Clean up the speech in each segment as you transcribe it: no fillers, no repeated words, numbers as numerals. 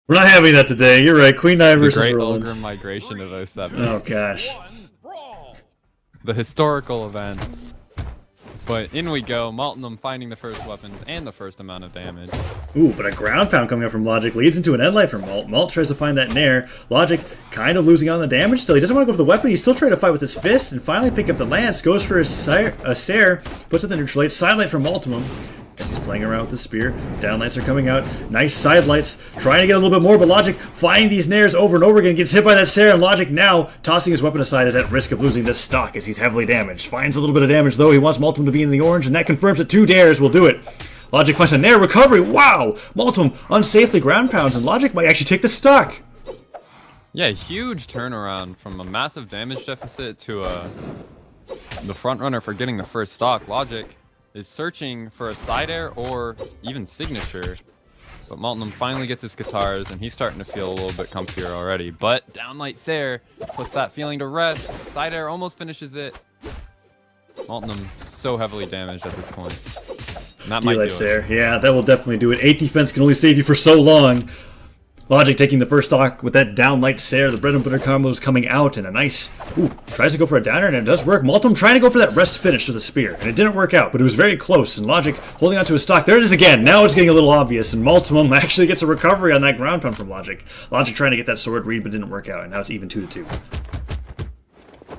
We're not having that today. You're right. Queen 9 The versus Great Roland. Ogre Migration of '07. Oh, gosh. The historical event. But in we go, Maltimum finding the first weapons and the first amount of damage. Ooh, but a ground pound coming up from Logec leads into an endlight from Malt. Malt tries to find that Nair. Logec kind of losing on the damage still. He doesn't want to go for the weapon. He's still trying to fight with his fist and finally pick up the lance. Goes for a Sair, puts it in the neutral light. Side light from Maltimum as he's playing around with the spear. Downlights are coming out. Nice side lights. Trying to get a little bit more, but Logec finding these Nairs over and over again. Gets hit by that Sair, and Logec now tossing his weapon aside is at risk of losing this stock as he's heavily damaged. Finds a little bit of damage though. He wants Maltimum to be in the orange, and that confirms that 2 dares will do it. Logec finds a Nair recovery. Wow! Maltimum unsafely ground pounds, and Logec might actually take the stock. Yeah, huge turnaround from a massive damage deficit to the front runner for getting the first stock. Logec is searching for a side air or even signature, but Maltimum finally gets his guitars and he's starting to feel a little bit comfier already. But downlight Sair puts that feeling to rest. Side air almost finishes it. Maltimum so heavily damaged at this point. And that might do it. Yeah, that will definitely do it. 8 defense can only save you for so long. Logec taking the first stock with that downlight Sair. The bread and butter combo is coming out, and a nice... Ooh, tries to go for a downer, and it does work. Maltimum trying to go for that rest finish with a spear, and it didn't work out, but it was very close, and Logec holding onto his stock. There it is again. Now it's getting a little obvious, and Maltimum actually gets a recovery on that ground pound from Logec. Logec trying to get that sword read, but didn't work out, and now it's even 2-2.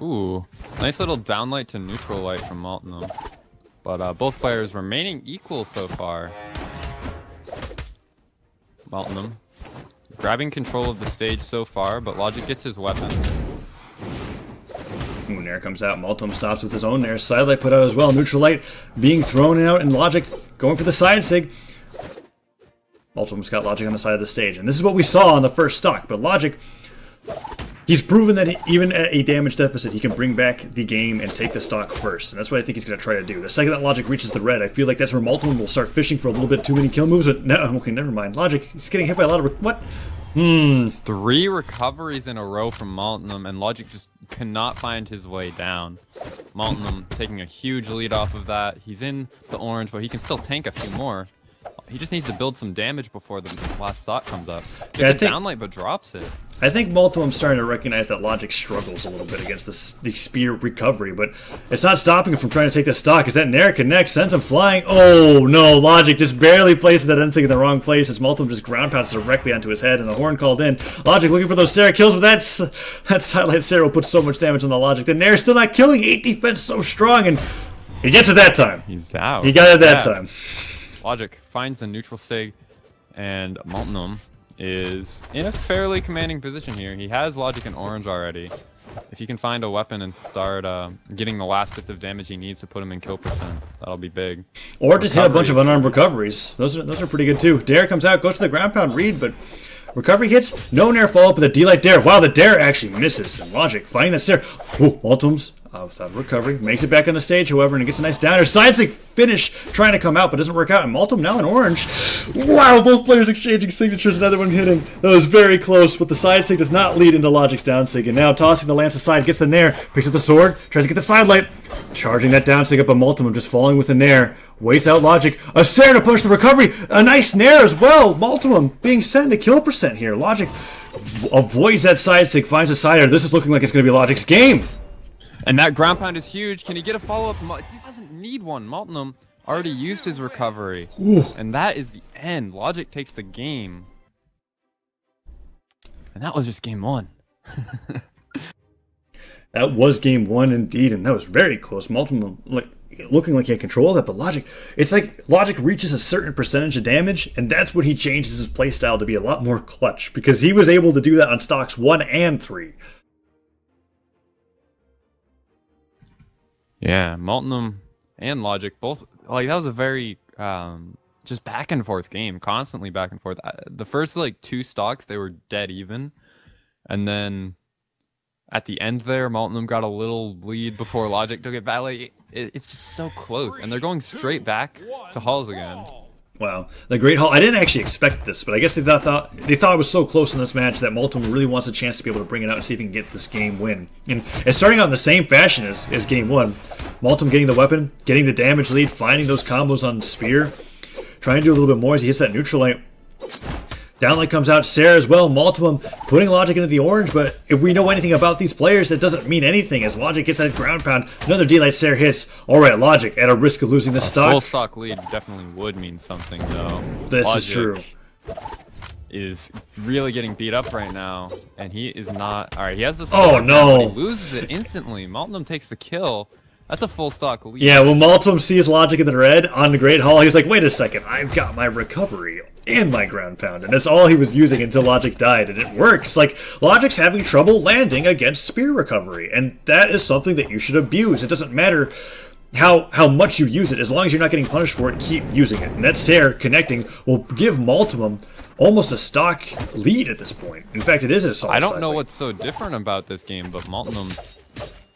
Ooh, nice little downlight to neutral light from Maltimum. But both players remaining equal so far. Maltimum grabbing control of the stage so far, but Logec gets his weapon. Ooh, Nair comes out. Maltimum stops with his own Nair. Side light put out as well. Neutral light being thrown out, and Logec going for the side sig. Maltimum's got Logec on the side of the stage, and this is what we saw on the first stock. But Logec, he's proven that even at a damage deficit, he can bring back the game and take the stock first. And that's what I think he's going to try to do. The second that Logec reaches the red, I feel like that's where Maltimum will start fishing for a little bit too many kill moves. But no, okay, never mind. Logec, he's getting hit by a lot of... What? 3 recoveries in a row from Maltimum, and Logec just cannot find his way down. Maltimum taking a huge lead off of that. He's in the orange, but he can still tank a few more. He just needs to build some damage before the last stock comes up. Gets a downlight, but drops it. I think Maltimum's starting to recognize that Logec struggles a little bit against the spear recovery, but it's not stopping him from trying to take the stock. As that Nair connects, sends him flying. Oh no, Logec just barely places that ending in the wrong place as Maltimum just ground pounds directly onto his head, and the horn called in. Logec looking for those Sair kills, but that sidelight Sair will put so much damage on the Logec. The Nair still not killing. 8 defense so strong, and he gets it that time. He's out. He got it that time. Logec finds the neutral sig, and Maltimum is in a fairly commanding position here. He has Logec in orange already. If he can find a weapon and start getting the last bits of damage he needs to put him in kill percent, that'll be big. Or just hit a bunch of unarmed recoveries. Those are pretty good too. Dare comes out, goes for the ground pound read, but recovery hits. No Nair follow up with a D-Light Dare. Wow, the Dare actually misses. And Logec finding that Sair. Ooh, Maltimum's without recovery. Makes it back on the stage, however, and it gets a nice downer. Side sig finish trying to come out, but doesn't work out. And Maltimum now in orange. Wow, both players exchanging signatures, another one hitting. That was very close, but the side sig does not lead into Logic's down sig. And now tossing the lance aside, gets the Nair, picks up the sword, tries to get the side light. Charging that down sig up, but Maltimum just falling with the Nair. Waits out Logec. A Sair to push the recovery. A nice Nair as well. Maltimum being sent to kill percent here. Logec avoids that side sig, finds a side air. This is looking like it's going to be Logic's game. And that ground pound is huge. Can he get a follow-up? He doesn't need one. Maltimum already used his recovery. Ooh. And that is the end. Logec takes the game. And that was just game 1. That was game 1 indeed, and that was very close. Maltimum looking like he had control of that, but Logec, it's like Logec reaches a certain percentage of damage, and that's when he changes his playstyle to be a lot more clutch, because he was able to do that on stocks 1 and 3. Yeah, Maltimum and Logec both, like, that was a very just back and forth game, constantly back and forth. The first 2 stocks, they were dead even, and then at the end there, Maltimum got a little lead before Logec took it back. It's just so close, and they're going straight back to Halls again. Wow, the Great Hall. I didn't actually expect this, but I guess they thought it was so close in this match that Maltimum really wants a chance to be able to bring it out and see if he can get this game win. And it's starting out in the same fashion as game 1. Maltimum getting the weapon, getting the damage lead, finding those combos on Spear, trying to do a little bit more as he hits that neutral light. Downlight comes out, Sarah as well, Maltimum putting Logec into the orange, but if we know anything about these players, that doesn't mean anything as Logec gets that ground pound. Another D-Light Sarah hits. Alright, Logec at a risk of losing this stock. Full stock lead definitely would mean something, though. This Logec is true. Is really getting beat up right now, and he is not. Alright, he has the Oh, no. He loses it instantly. Maltimum takes the kill. That's a full stock lead. Yeah, when Maltimum sees Logec in the red on the Great Hall, he's like, wait a second, I've got my recovery and my ground pound. And that's all he was using until Logec died, and it works. Like, Logec's having trouble landing against spear recovery, and that is something that you should abuse. It doesn't matter how much you use it, as long as you're not getting punished for it, keep using it. And that Sarah connecting will give Maltimum almost a stock lead at this point. In fact, it is a solid I don't know what's so different about this game, but Maltimum...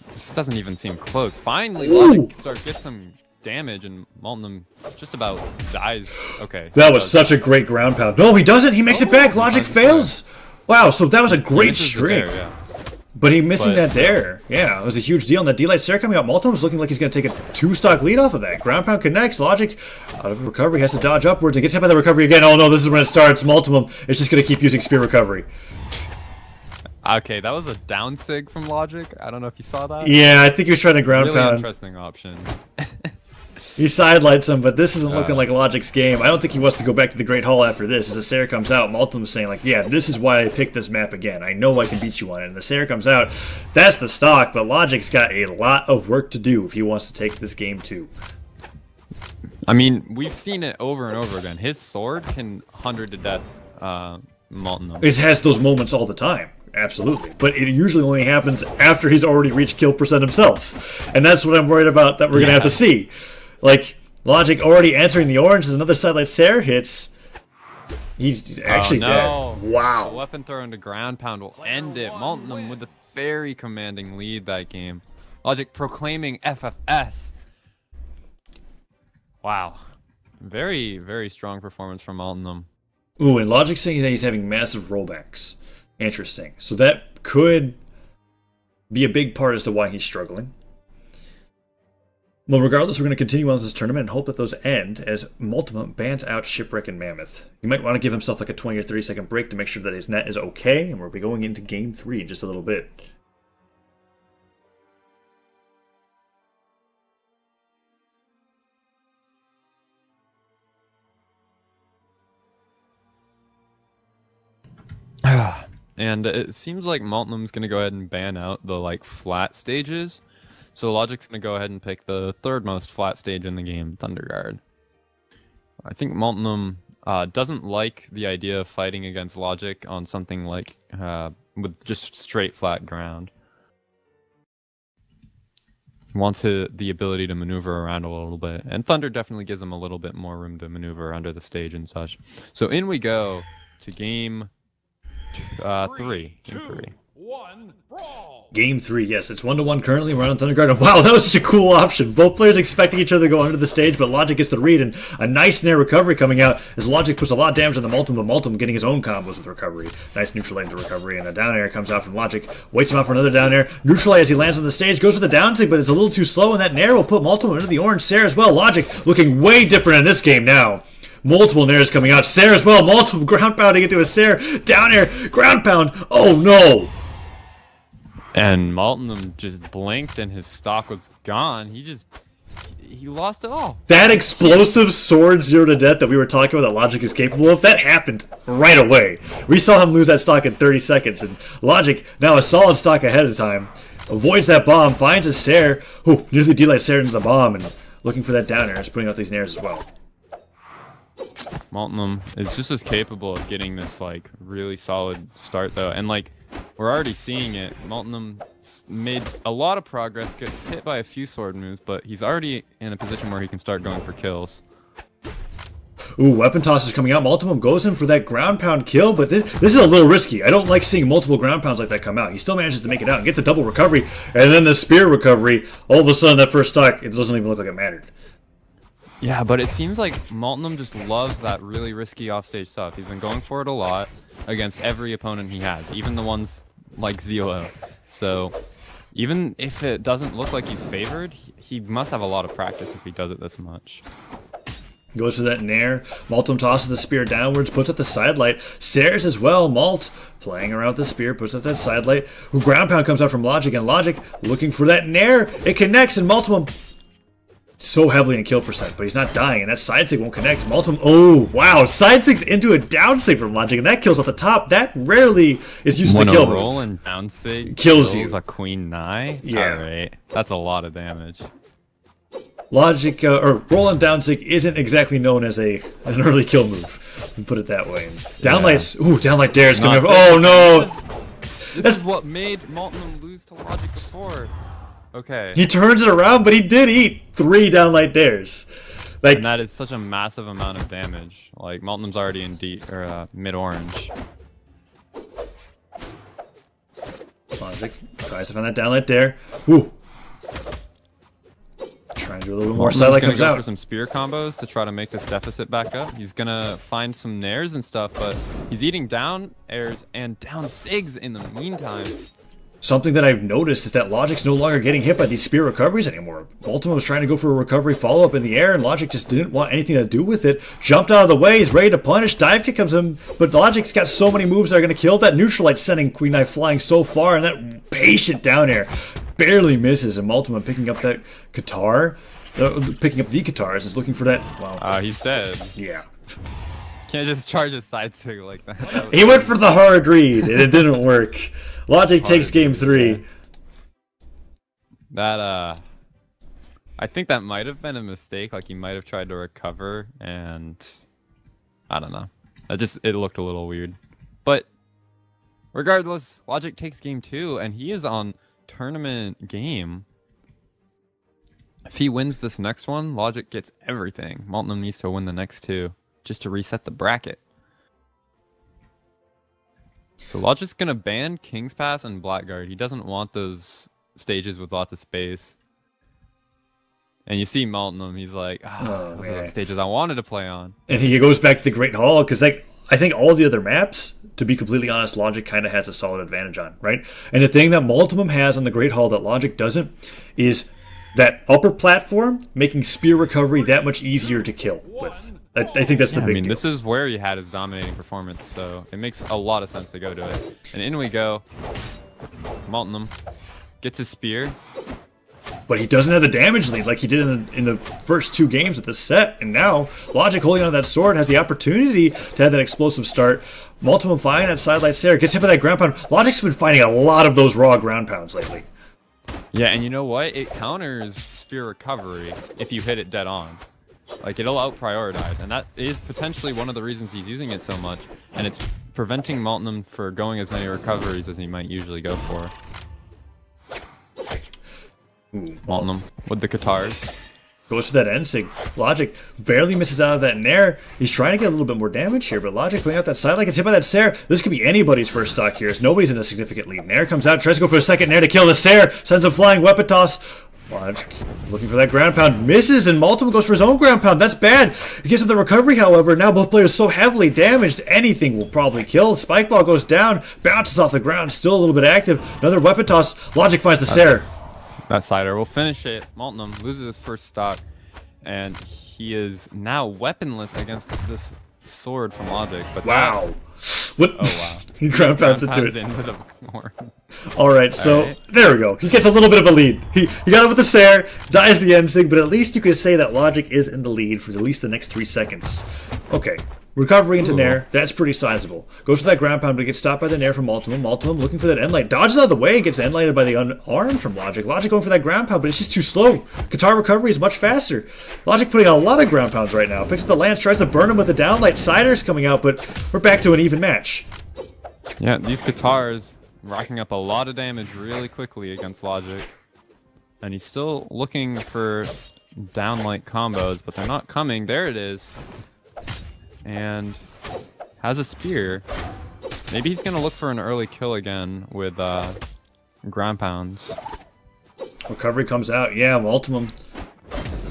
This doesn't even seem close. Finally, Logec gets some damage, and Maltimum just about dies. Okay. That was such a great ground pound. No, he doesn't. He makes it back. Logec fails. Wow, so that was a great streak. Yeah. But he missing that dare. Yeah, it was a huge deal. And that D-Light Sarah coming out, Maltimum's looking like he's going to take a 2-stock lead off of that. Ground pound connects. Logec, out of recovery, has to dodge upwards and gets hit by the recovery again. Oh no, this is when it starts. Maltimum is just going to keep using spear recovery. Okay, that was a down sig from Logec. I don't know if you saw that. Yeah, I think he was trying to ground really pound. Interesting option. He sidelights him, but this isn't looking like Logic's game. I don't think he wants to go back to the Great Hall after this. As the Sarah comes out, Maltimum's saying, like, yeah, this is why I picked this map again. I know I can beat you on it. And the Sarah comes out. That's the stock, but Logic's got a lot of work to do if he wants to take this game too. I mean, we've seen it over and over again. His sword can 100 to death Maltimum. It has those moments all the time. Absolutely. But it usually only happens after he's already reached kill percent himself. And that's what I'm worried about that we're going to have to see. Like, Logec already answering the orange as another sidelight Sarah hits. He's actually dead. Wow. The weapon throw into ground pound will end it. Maltimum with a very commanding lead that game. Logec proclaiming FFS. Wow. Very, very strong performance from Maltimum. Ooh, and Logec saying that he's having massive rollbacks. Interesting. So that could be a big part as to why he's struggling. Well, regardless, we're going to continue on with this tournament and hope that those end as Maltimum bans out Shipwreck and Mammoth. He might want to give himself like a 20 or 30 second break to make sure that his net is okay, and we'll be going into Game 3 in just a little bit. And it seems like Maltimum's going to go ahead and ban out the like flat stages. So Logec's going to go ahead and pick the third most flat stage in the game, Thunderguard. I think Maltimum doesn't like the idea of fighting against Logec on something like with just straight flat ground. He wants the ability to maneuver around a little bit. And Thunder definitely gives him a little bit more room to maneuver under the stage and such. So in we go to game 3. Game 3. Game 3, yes, it's 1-1 currently. We're on Thunderguard. Wow, that was such a cool option. Both players expecting each other to go under the stage, but Logec gets the read, and a nice snare recovery coming out as Logec puts a lot of damage on the Maltimum, but Maltimum getting his own combos with recovery. Nice neutral into recovery, and a down air comes out from Logec. Waits him out for another down air. Neutralize as he lands on the stage, goes for the down sig, but it's a little too slow, and that nair will put Maltimum into the orange. Sarah as well. Logec looking way different in this game now. Multiple nairs coming out. Sarah as well. Multiple ground pounding into a Sarah. Down air. Ground pound. Oh no. And Maltimum just blinked and his stock was gone. He lost it all. That explosive sword 0 to death that we were talking about that Logec is capable of, that happened right away. We saw him lose that stock in 30 seconds, and Logec, now a solid stock ahead of time, avoids that bomb, finds a Sarah, who nearly D-Light Sarah into the bomb, and looking for that down air, is putting out these nairs as well. Maltimum is just as capable of getting this like really solid start though, and like we're already seeing it. Maltimum made a lot of progress, gets hit by a few sword moves, but he's already in a position where he can start going for kills. Ooh, weapon toss is coming out. Maltimum goes in for that ground pound kill, but this is a little risky. I don't like seeing multiple ground pounds like that come out. He still manages to make it out and get the double recovery, and then the spear recovery. All of a sudden, that first stock, it doesn't even look like it mattered. Yeah, but it seems like Maltimum just loves that really risky offstage stuff. He's been going for it a lot against every opponent he has, even the ones like Zio. So even if it doesn't look like he's favored, he must have a lot of practice if he does it this much. Goes for that nair. Maltimum tosses the spear downwards, puts up the sidelight. Sares as well. Malt playing around with the spear, puts up that sidelight. Ground pound comes out from Logec, and Logec looking for that nair. It connects, and Maltimum so heavily in kill percent, but he's not dying, and that side sig won't connect. Maltimum, oh wow, side sig's into a down sig from Logec, and that kills off the top. That rarely is used to kill. When a Roland down sig kills you. A queen nigh? Yeah. Alright, that's a lot of damage. Logec, or Roland down sig isn't exactly known as an early kill move. We put it that way. Downlights, ooh, downlight dare is coming up. Oh no! This is what made Maltimum lose to Logec before. Okay. He turns it around, but he did eat 3 downlight dares. Like, and that is such a massive amount of damage. Like, Maltimum's already in mid-orange. Logec tries to find that downlight dare. Ooh. Trying to do a little more sidelight comes out. For some spear combos to try to make this deficit back up. He's gonna find some nairs and stuff, but he's eating down airs and down sigs in the meantime. Something that I've noticed is that Logec's no longer getting hit by these spear recoveries anymore. Maltimum was trying to go for a recovery follow-up in the air, and Logec just didn't want anything to do with it. Jumped out of the way, he's ready to punish. Dive kick comes in, but Logec's got so many moves that are going to kill. That neutral light sending Queen Knife flying so far, and that patient down air barely misses. And Maltimum picking up that guitar, picking up the guitars, is looking for that. Wow. He's dead. Yeah. Can't just charge a side sig like that. He went for the hard read, and it didn't work. Logec takes game 3. That, I think that might have been a mistake. Like, he might have tried to recover, and I don't know. It looked a little weird. But regardless, Logec takes game 2, and he is on tournament game. If he wins this next one, Logec gets everything. Maltimum needs to win the next 2 just to reset the bracket. So Logec's gonna ban King's Pass and Blackguard. He doesn't want those stages with lots of space. And you see Maltimum, he's like, those are the stages I wanted to play on. And he goes back to the Great Hall, because like, I think all the other maps, to be completely honest, Logec kind of has a solid advantage on, right? And the thing that Maltimum has on the Great Hall that Logec doesn't is that upper platform making spear recovery that much easier to kill with. I think that's the big deal. This is where he had his dominating performance, so it makes a lot of sense to go to it. And in we go. Maltimum gets his spear. But he doesn't have the damage lead like he did in the first 2 games of the set. And now, Logec holding on to that sword has the opportunity to have that explosive start. Maltimum finding that sidelight Sarah, gets hit by that ground pound. Logec's been finding a lot of those raw ground pounds lately. Yeah, and you know what? It counters spear recovery if you hit it dead on. Like, it'll out-prioritize, and that is potentially one of the reasons he's using it so much, and it's preventing Maltimum for going as many recoveries as he might usually go for. Maltimum with the guitars. Goes for that end sig. Logec barely misses out of that nair. He's trying to get a little bit more damage here, but Logec putting out that side like gets hit by that Sair. This could be anybody's first stock here, as nobody's in a significant lead. Nair comes out, tries to go for a second nair to kill the Sair, sends a flying weapon toss. Logec looking for that ground pound, misses, and Maltimum goes for his own ground pound. That's bad. He gets him the recovery, however. Now both players so heavily damaged, anything will probably kill. Spike ball goes down, bounces off the ground, still a little bit active. Another weapon toss. Logec finds the Sair. That sider will finish it. Maltimum loses his first stock, and he is now weaponless against this sword from Logec. But wow. What? Oh wow. He ground pounds into it. Into the Alright, so there we go. He gets a little bit of a lead. He got it with the Sair, dies the end sig, but at least you could say that Logec is in the lead for at least the next 3 seconds. Okay. Recovery into Nair, that's pretty sizable. Goes for that ground pound, but gets stopped by the Nair from Maltimum. Maltimum looking for that end light. Dodges out of the way, gets end lighted by the unarmed from Logec. Logec going for that ground pound, but it's just too slow. Guitar recovery is much faster. Logec putting out a lot of ground pounds right now. Picks up the lance, tries to burn him with the downlight. Sider's coming out, but we're back to an even match. Yeah, these guitars racking up a lot of damage really quickly against Logec. And he's still looking for downlight combos, but they're not coming. There it is. And has a spear. Maybe he's going to look for an early kill again with ground pounds. Recovery comes out. Yeah, Maltimum.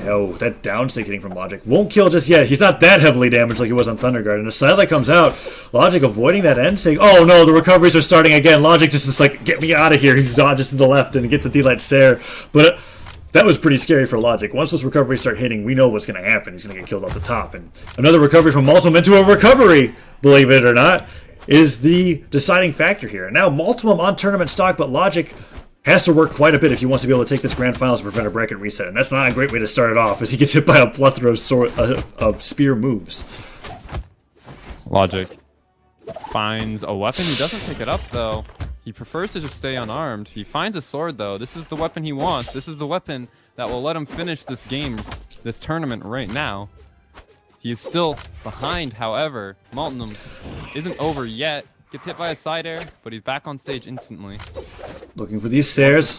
Oh, that down stick hitting from Logec. Won't kill just yet. He's not that heavily damaged like he was on Thunderguard. And a sidelight comes out. Logec avoiding that end sig. Oh no, the recoveries are starting again. Logec just is like, get me out of here. He dodges to the left and gets a D-Light Sair. But That was pretty scary for Logec. Once those recoveries start hitting, we know what's going to happen. He's going to get killed off the top. And another recovery from Maltimum into a recovery, believe it or not, is the deciding factor here. Now, Maltimum on tournament stock, but Logec has to work quite a bit if he wants to be able to take this grand finals and prevent a bracket reset. And that's not a great way to start it off, as he gets hit by a plethora of spear moves. Logec finds a weapon. He doesn't pick it up, though. He prefers to just stay unarmed. He finds a sword, though. This is the weapon he wants. This is the weapon that will let him finish this game, this tournament right now. He is still behind, however. Maltimum isn't over yet. Gets hit by a side air, but he's back on stage instantly. Looking for these stairs.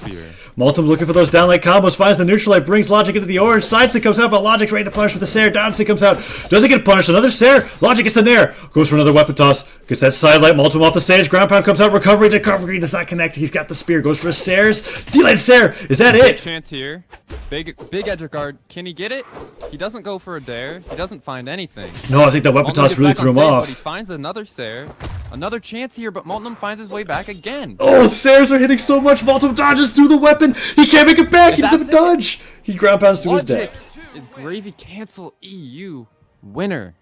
Maltimum looking for those downlight combos. Finds the neutral light. Brings Logec into the orange. Side stick comes out, but Logec's ready to punish with the Sair. Down stick comes out. Doesn't get punished. Another Sair. Logec gets the Nair. Goes for another weapon toss. Gets that side light. Maltimum off the stage. Ground pound comes out. Recovery. Recovery does not connect. He's got the spear. Goes for a Sairs. D-light Sair. Is that it? Chance here. Big edge guard. Can he get it? He doesn't go for a dare. He doesn't find anything. No, I think that weapon toss really threw him off. But he finds another Sair. Another chance here, but Maltimum finds his way back again. Oh, Sairs are hitting so much. Maltimum dodges through the weapon. He can't make it back. He doesn't have a dodge. He ground pounds to his death. Is Gravy Cancel EU winner.